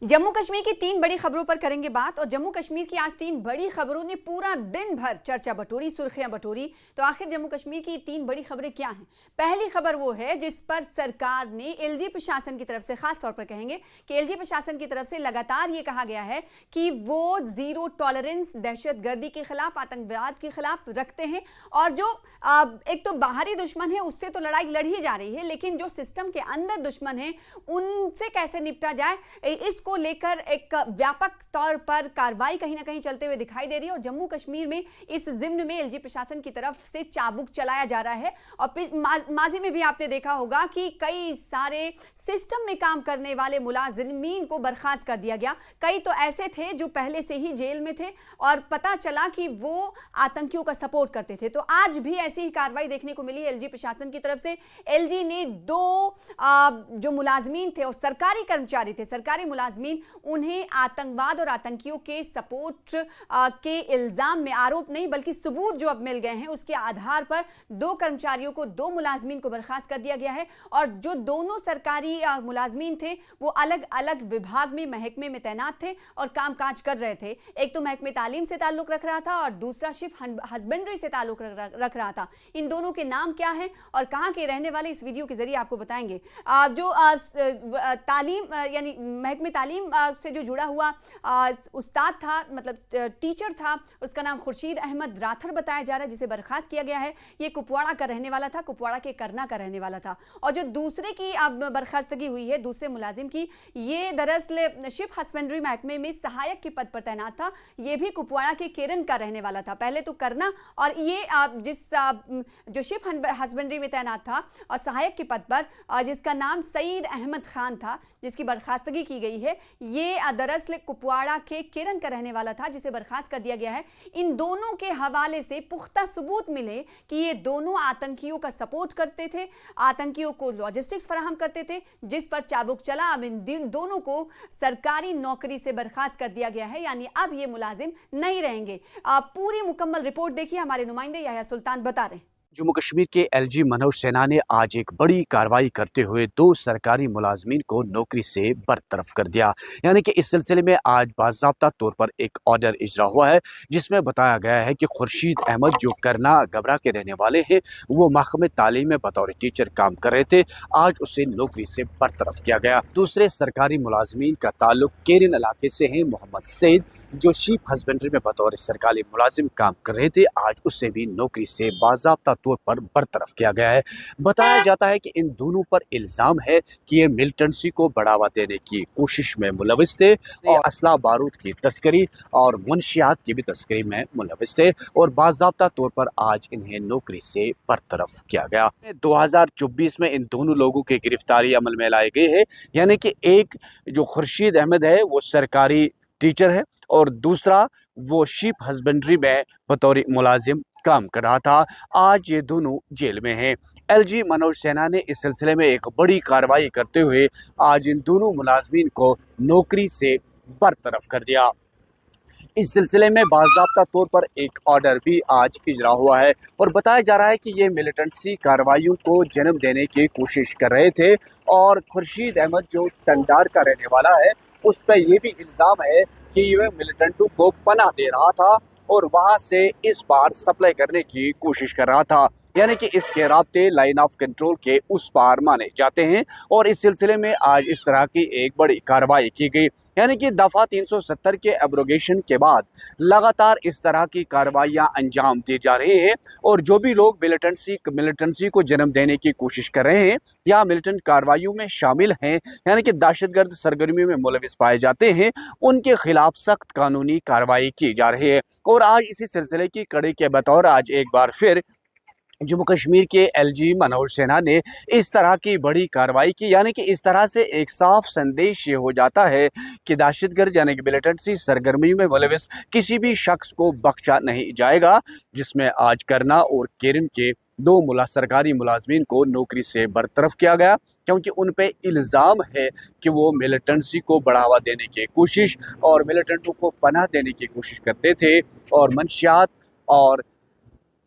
जम्मू कश्मीर की तीन बड़ी खबरों पर करेंगे बात। और जम्मू कश्मीर की आज तीन बड़ी खबरों ने पूरा दिन भर चर्चा बटोरी, सुर्खियां बटोरी। तो आखिर जम्मू कश्मीर की तीन बड़ी खबरें क्या हैं? पहली खबर वो है जिस पर सरकार ने एलजी प्रशासन की तरफ से, खास तौर पर कहेंगे कि एलजी प्रशासन की तरफ से लगातार ये कहा गया है कि वो जीरो टॉलरेंस दहशतगर्दी के खिलाफ, आतंकवाद के खिलाफ रखते हैं। और जो एक तो बाहरी दुश्मन है उससे तो लड़ाई लड़ी जा रही है, लेकिन जो सिस्टम के अंदर दुश्मन है उनसे कैसे निपटा जाए, इसको लेकर एक व्यापक तौर पर कार्रवाई कहीं ना कहीं चलते हुए दिखाई दे रही है। और जम्मू कश्मीर में इस जिम्न में एलजी प्रशासन की तरफ से चाबुक चलाया जा रहा है। और माजी में भी आपने देखा होगा कि कई सारे सिस्टम में काम करने वाले मुलाजिमीन को बर्खास्त कर दिया गया। कई तो ऐसे थे जो पहले से ही जेल में थे और पता चला कि वो आतंकियों का सपोर्ट करते थे। तो आज भी ऐसी ही कार्रवाई देखने को मिली एलजी प्रशासन की तरफ से। एलजी ने दो जो मुलाजमीन थे और सरकारी कर्मचारी थे, सरकारी मुलाजमीन, उन्हें आतंकवाद और आतंकियों के सपोर्ट के इल्जाम में, आरोप नहीं बल्कि सबूत जो अब मिल गए हैं उसके आधार पर दो कर्मचारियों को, दो मुलाजमीन को बर्खास्त कर दिया गया है। और जो दोनों सरकारी मुलाजमीन थे वो अलग अलग विभाग में, महकमे में तैनात थे और कामकाज कर रहे थे। एक तो महकमे तालीम से ताल्लुक रख रहा था और दूसरा शिप हस्बेंड्री से ताल्लुक रख रहा था। इन दोनों के नाम क्या है और कहां के रहने वाले, इस वीडियो के जरिए आपको बताएंगे। जो तालीम यानी महकमे तालीम से जो जुड़ा हुआ उस्ताद था, मतलब टीचर था, उसका नाम खुर्शीद अहमद राथर बताया जा रहा है, जिसे बर्खास्त किया गया है। ये कुपवाड़ा का रहने वाला था, कुपवाड़ा के करना का रहने वाला था। और जो दूसरे की अब बर्खास्तगी हुई है, दूसरे मुलाजिम की, ये दरअसल शिप हस्बेंड्री महकमे में सहायक के पद पर तैनात था। ये भी कुपवाड़ा के केरन का रहने वाला था। पहले तो करना, और ये जो शिप हस्बेंड्री में तैनात था और सहायक के पद पर, जिसका नाम सईद अहमद खान था, जिसकी बर्खास्तगी की गई है, ये दरअसल कुपवाड़ा के केरन का रहने वाला था, जिसे बर्खास्त कर दिया गया है। इन दोनों के हवाले से पुख्ता सबूत मिले कि ये दोनों आतंकियों का सपोर्ट करते थे, आतंकियों को लॉजिस्टिक्स फराहम करते थे, जिस पर चाबुक चला। अब इन दोनों को सरकारी नौकरी से बर्खास्त कर दिया गया है, यानी अब ये मुलाजिम नहीं रहेंगे। पूरी मुकम्मल रिपोर्ट देखिए, हमारे नुमाइंदे याह्या सुल्तान बता रहे हैं। जम्मू कश्मीर के एलजी मनोज सिन्हा ने आज एक बड़ी कार्रवाई करते हुए दो सरकारी मुलाजमीन को नौकरी से बरतरफ कर दिया। यानी कि इस सिलसिले में आज बाज़ाब्ता तौर पर एक ऑर्डर इजरा हुआ है, जिसमें बताया गया है कि खुर्शीद अहमद, जो करना गबरा के रहने वाले हैं, वो महकमे तालीम में बतौर टीचर काम कर रहे थे, आज उसे नौकरी से बरतरफ किया गया। दूसरे सरकारी मुलाजमीन का ताल्लुक केरन इलाके से है, मोहम्मद सईद, जो शीप हस्बेंड्री में बतौर सरकारी मुलाजिम काम कर रहे थे, आज उससे भी नौकरी से बाज़ाब्ता तौर पर बरतरफ किया गया है। बताया जाता है कि इन दोनों पर इल्जाम है कि ये मिलिटेंसी को बढ़ावा देने की कोशिश में मुलविस थे और असला बारूद की तस्करी और मुनशियात की भी तस्करी में मुलविस थे, और बाज़ाब्ता तौर पर आज इन्हें नौकरी से बरतरफ किया गया। 2024 में इन दोनों लोगों की गिरफ्तारी अमल में लाई गई है। यानी कि एक जो खुर्शीद अहमद है वो सरकारी टीचर है और दूसरा वो शीप हस्बेंड्री में बतौर मुलाजिम काम कर रहा था। आज ये दोनों जेल में हैं। एलजी मनोज सिन्हा ने इस सिलसिले में एक बड़ी कार्रवाई करते हुए आज इन दोनों मुलाजमीन को नौकरी से बरतरफ कर दिया। इस सिलसिले में बाज़ाब्ता तौर पर एक ऑर्डर भी आज इजरा हुआ है और बताया जा रहा है कि ये मिलिटेंसी कार्रवाइयों को जन्म देने की कोशिश कर रहे थे। और खुर्शीद अहमद, जो टंगदार का रहने वाला है, उस पर यह भी इल्ज़ाम है कि वह मिलिटेंटों को पनाह दे रहा था और वहां से इस बार सप्लाई करने की कोशिश कर रहा था। यानी कि इसके राब्ते लाइन ऑफ कंट्रोल के उस पार माने जाते हैं। और इस सिलसिले में आज इस तरह की एक बड़ी कार्रवाई की गई। यानी कि दफ़ा 370 के एब्रोगेशन के बाद लगातार इस तरह की कार्रवाइयाँ अंजाम दी जा रही हैं। और जो भी लोग मिलिटेंसी को जन्म देने की कोशिश कर रहे हैं या मिलिटेंट कार्रवाइयों में शामिल हैं, यानी कि दहशतगर्द सरगर्मियों में मुलविस पाए जाते हैं, उनके खिलाफ सख्त कानूनी कार्रवाई की जा रही है। और आज इसी सिलसिले की कड़ी के बतौर आज एक बार फिर जम्मू कश्मीर के एलजी मनोज सिन्हा ने इस तरह की बड़ी कार्रवाई की। यानी कि इस तरह से एक साफ संदेश ये हो जाता है कि दहशतगर्द यानी कि मिलिटेंसी सरगर्मियों में मुलविस किसी भी शख्स को बख्शा नहीं जाएगा। जिसमें आज करना और केरन के दो सरकारी मुलाजमीन को नौकरी से बरतरफ किया गया, क्योंकि उन पे इल्ज़ाम है कि वो मिलिटेंसी को बढ़ावा देने की कोशिश और मिलिटेंटों को पनाह देने की कोशिश करते थे और मंशियात और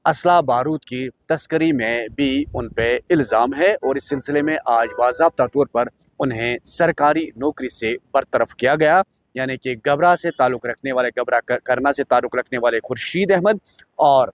असला बारूद की तस्करी में भी उन पे इल्ज़ाम है। और इस सिलसिले में आज बाज़ाब्ता तौर पर उन्हें सरकारी नौकरी से बरतरफ किया गया। यानी कि गबरा से ताल्लुक़ रखने वाले, गबरा करना से ताल्लुक़ रखने वाले खुर्शीद अहमद और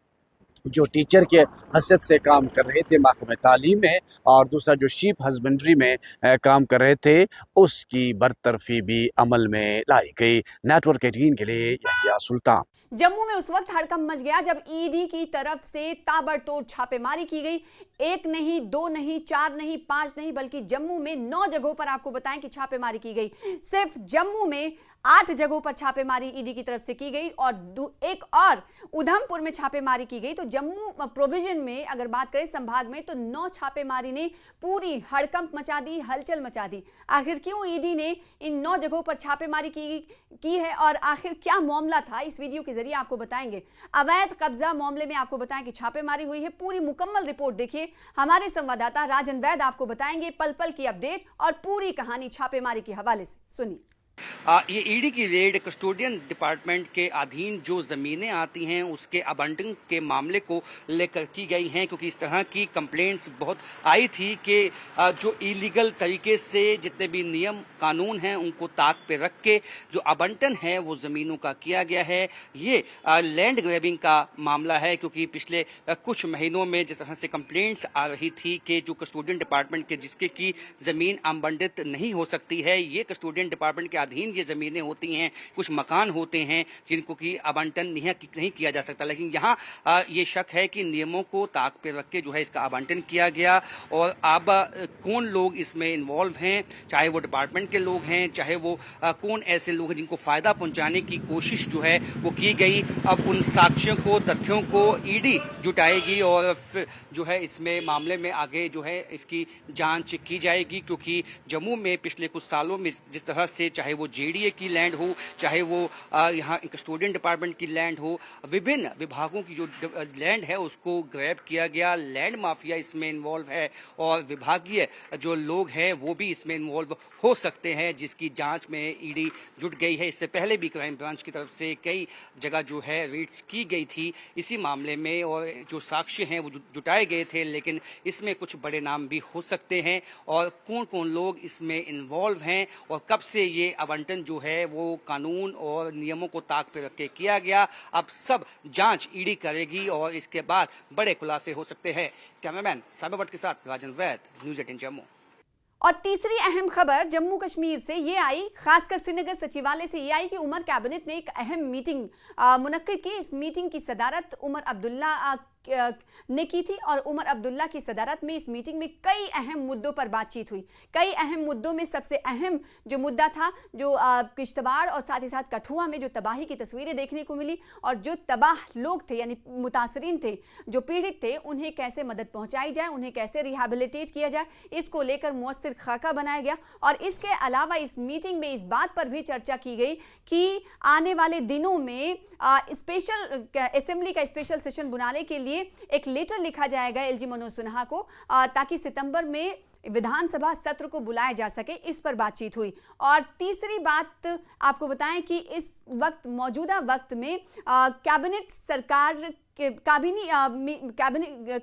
जो टीचर के हैसियत से काम कर रहे थे महकमे तालीम में, और दूसरा जो शीप हस्बेंड्री में काम कर रहे थे, उसकी बरतरफी भी अमल में लाई गई। नेटवर्क 18 के लिए यहिया सुल्तान। जम्मू में उस वक्त हड़कंप मच गया जब ईडी की तरफ से ताबड़तोड़ छापेमारी की गई। एक नहीं, दो नहीं, चार नहीं, पांच नहीं, बल्कि जम्मू में 9 जगहों पर आपको बताएं कि छापेमारी की गई। सिर्फ जम्मू में 8 जगहों पर छापेमारी ईडी की तरफ से की गई और एक और उधमपुर में छापेमारी की गई। तो जम्मू प्रोविजन में अगर बात करें संभाग में, तो 9 छापेमारी ने पूरी हड़कंप मचा दी, हलचल मचा दी। आखिर क्यों ईडी ने इन 9 जगहों पर छापेमारी की है और आखिर क्या मामला था, इस वीडियो के जरिए आपको बताएंगे। अवैध कब्जा मामले में आपको बताएं कि छापेमारी हुई है। पूरी मुकम्मल रिपोर्ट देखिए, हमारे संवाददाता राजन वैद आपको बताएंगे पल पल की अपडेट और पूरी कहानी छापेमारी के हवाले से। सुनिए। ये ईडी की रेड कस्टोडियन डिपार्टमेंट के अधीन जो ज़मीनें आती हैं उसके आवंटन के मामले को लेकर की गई हैं, क्योंकि इस तरह की कंप्लेंट्स बहुत आई थी कि जो इलीगल तरीके से जितने भी नियम कानून हैं उनको ताक पे रख के जो आवंटन है वो ज़मीनों का किया गया है। ये लैंड ग्रैबिंग का मामला है, क्योंकि पिछले कुछ महीनों में जिस तरह से कंप्लेंट्स आ रही थी कि जो कस्टोडियन डिपार्टमेंट के जिसके की ज़मीन आवंटित नहीं हो सकती है, ये कस्टोडियन डिपार्टमेंट के अधीन ये ज़मीनें होती हैं, कुछ मकान होते हैं जिनको कि आवंटन नहीं किया जा सकता। लेकिन यहाँ ये शक है कि नियमों को ताक पे रख के जो है इसका आवंटन किया गया। और अब कौन लोग इसमें इन्वॉल्व हैं, चाहे वो डिपार्टमेंट के लोग हैं, चाहे वो कौन ऐसे लोग हैं जिनको फ़ायदा पहुंचाने की कोशिश जो है वो की गई। अब उन साक्ष्यों को, तथ्यों को ईडी जुटाएगी और फिर जो है इसमें मामले में आगे जो है इसकी जांच की जाएगी। क्योंकि जम्मू में पिछले कुछ सालों में जिस तरह से चाहे वो जेडीए की लैंड हो, चाहे वो यहाँ कस्टोडियन डिपार्टमेंट की लैंड हो, विभिन्न विभागों की जो लैंड है उसको ग्रैब किया गया। लैंड माफिया इसमें इन्वॉल्व है और विभागीय जो लोग हैं वो भी इसमें इन्वॉल्व हो सकते हैं, जिसकी जांच में ईडी जुट गई है। इससे पहले भी क्राइम ब्रांच की तरफ से कई जगह जो है रेड्स की गई थी इसी मामले में और जो साक्ष्य हैं वो जुटाए गए थे। लेकिन इसमें कुछ बड़े नाम भी हो सकते हैं और कौन कौन लोग इसमें इन्वॉल्व हैं और कब से ये आवंटन जो है वो कानून और नियमों को ताक पे रख के किया गया, अब सब जांच ईडी करेगी और इसके बाद बड़े खुलासे हो सकते हैं। कैमरामैन साबिर भट्ट के साथ राजन वैद, न्यूज़ 18 जम्मू। और तीसरी अहम खबर जम्मू कश्मीर से ये आई, खासकर श्रीनगर सचिवालय से ये आई कि उमर कैबिनेट ने एक अहम मीटिंग मुनक्किद की। इस मीटिंग की सदारत उमर अब्दुल्ला ने की थी और उमर अब्दुल्ला की सदारत में इस मीटिंग में कई अहम मुद्दों पर बातचीत हुई। कई अहम मुद्दों में सबसे अहम जो मुद्दा था, जो किश्तवाड़ और साथ ही साथ कठुआ में जो तबाही की तस्वीरें देखने को मिली और जो तबाह लोग थे यानी मुतासरीन थे, जो पीड़ित थे, उन्हें कैसे मदद पहुंचाई जाए, उन्हें कैसे रिहैबिलिटेट किया जाए, इसको लेकर मुअस्सिर खाका बनाया गया। और इसके अलावा इस मीटिंग में इस बात पर भी चर्चा की गई कि आने वाले दिनों में स्पेशल असेंबली का स्पेशल सेशन बुलाने के लिए एक लेटर लिखा जाएगा एलजी मनोज सिन्हा को, ताकि सितंबर में विधानसभा सत्र को बुलाया जा सके। इस पर बातचीत हुई। और तीसरी बात आपको बताएं कि इस वक्त मौजूदा वक्त में कैबिनेट सरकार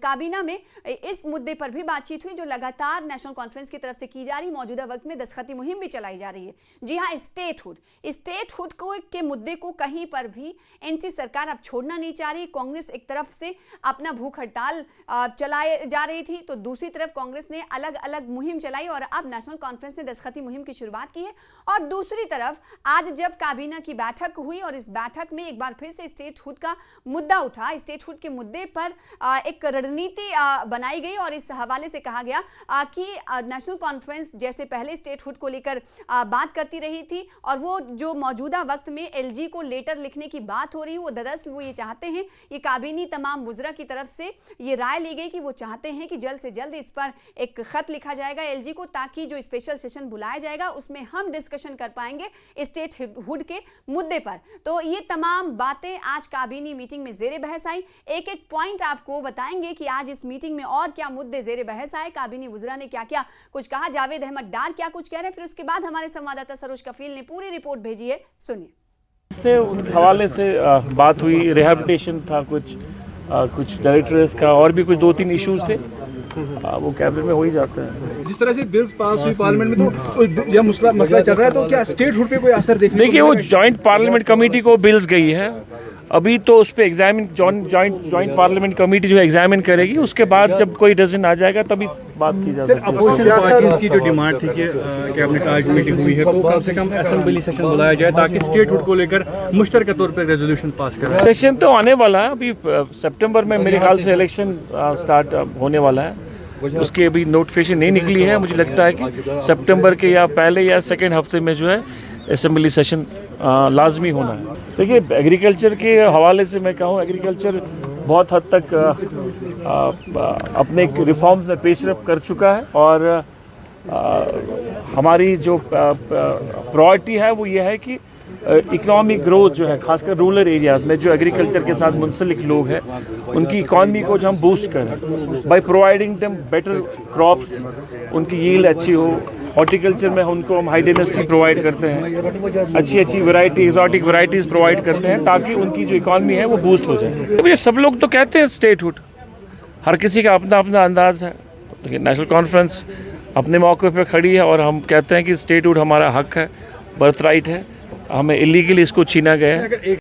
काबीना में इस मुद्दे पर भी बातचीत हुई, जो लगातार नेशनल कॉन्फ्रेंस की तरफ से की जा रही। मौजूदा वक्त में दस्तखती मुहिम भी चलाई जा रही है। जी हाँ, स्टेटहुड के मुद्दे को कहीं पर भी एनसी सरकार अब छोड़ना नहीं चाह रही। कांग्रेस एक तरफ से अपना भूख हड़ताल चलाए जा रही थी, तो दूसरी तरफ कांग्रेस ने अलग अलग मुहिम चलाई और अब नेशनल कॉन्फ्रेंस ने दस्तखती मुहिम की शुरुआत की है। और दूसरी तरफ आज जब काबीना की बैठक हुई और इस बैठक में एक बार फिर से स्टेटहुड का मुद्दा उठा, स्टेटहुड के मुद्दे पर एक रणनीति बनाई गई और इस हवाले से कहा गया कि नेशनल कॉन्फ्रेंस जैसे पहले स्टेटहुड को लेकर बात करती रही थी और वो जो मौजूदा वक्त में एलजी को लेटर लिखने की बात हो रही है, वो दरअसल वो ये चाहते हैं, ये काबीनी तमाम वुज़रा की तरफ से ये राय ली गई कि वो चाहते हैं कि जल्द से जल्द इस पर एक खत लिखा जाएगा एलजी को, ताकि जो स्पेशल सेशन बुलाया जाएगा उसमें हम डिस्कशन कर पाएंगे स्टेटहुड के मुद्दे पर। तो ये तमाम बातें आज काबीनी मीटिंग में जेर बहस आई। एक एक पॉइंट आपको बताएंगे कि आज इस मीटिंग में और क्या मुद्दे जेर बहस आए, काबीनी वुज़रा ने क्या क्या कुछ कहा, जावेद अहमद डार क्या कुछ कह रहे हैं, फिर उसके बाद हमारे संवाददाता सरोज कफील ने पूरी रिपोर्ट भेजी है, सुनिए। उन हवाले से बात हुई, रिहैबिलिटेशन था, कुछ डायरेक्टर्स का और भी कुछ 2-3 इश्यूज थे। वो कैबिनेट में हो ही जाता है। जिस तरह से बिल्स पास हुई पार्लियामेंट में तो यह मसला चल रहा है, तो क्या स्टेटहुड पे कोई असर देखने देखिए वो जॉइंट पार्लियामेंट कमेटी को बिल्स गई है, अभी तो उस पर एग्जामिन जॉइंट पार्लियामेंट कमेटी जो एग्जामिन करेगी, उसके बाद जब कोई डिसीजन आ जाएगा तभी बात की जा सकती है। अपोजिशन पार्टीज की जो डिमांड थी कि कैबिनेट आज मीटिंग हुई है तो कम से कम असेंबली सेशन बुलाया जाए ताकि स्टेटहुड को लेकर मुश्तरका तौर पर रेजोल्यूशन पास करें। सेशन तो आने वाला है, अभी सितंबर में मेरे ख्याल से इलेक्शन स्टार्ट होने वाला है, उसकी अभी नोटिफिकेशन नहीं निकली है। मुझे लगता है कि सितंबर के या पहले या सेकेंड हफ्ते में जो है असेंबली सेशन लाजमी होना है। देखिए एग्रीकल्चर के हवाले से मैं कहूँ, एग्रीकल्चर बहुत हद तक अपने रिफॉर्म्स में पेशरफ कर चुका है और हमारी जो प्रायोरिटी है वो ये है कि इकोनॉमिक ग्रोथ जो है, खासकर रूरल एरियाज़ में जो एग्रीकल्चर के साथ मुंसलिक लोग हैं, उनकी इकॉनमी को जो हम बूस्ट करें by providing them better crops, उनकी यील्ड अच्छी हो। हॉर्टिकल्चर में उनको हम हाई डेंसिटी प्रोवाइड करते हैं, अच्छी वैरायटी एक्जॉटिक वैरायटीज़ प्रोवाइड करते हैं ताकि उनकी जो इकॉनमी है वो बूस्ट हो जाए। तो ये सब लोग तो कहते हैं स्टेटहुड, हर किसी का अपना अपना अंदाज़ है, लेकिन नेशनल कॉन्फ्रेंस अपने मौके पर खड़ी है और हम कहते हैं कि स्टेटहुड हमारा हक है, बर्थ राइट है, हमें इलीगली इसको छीना गया है।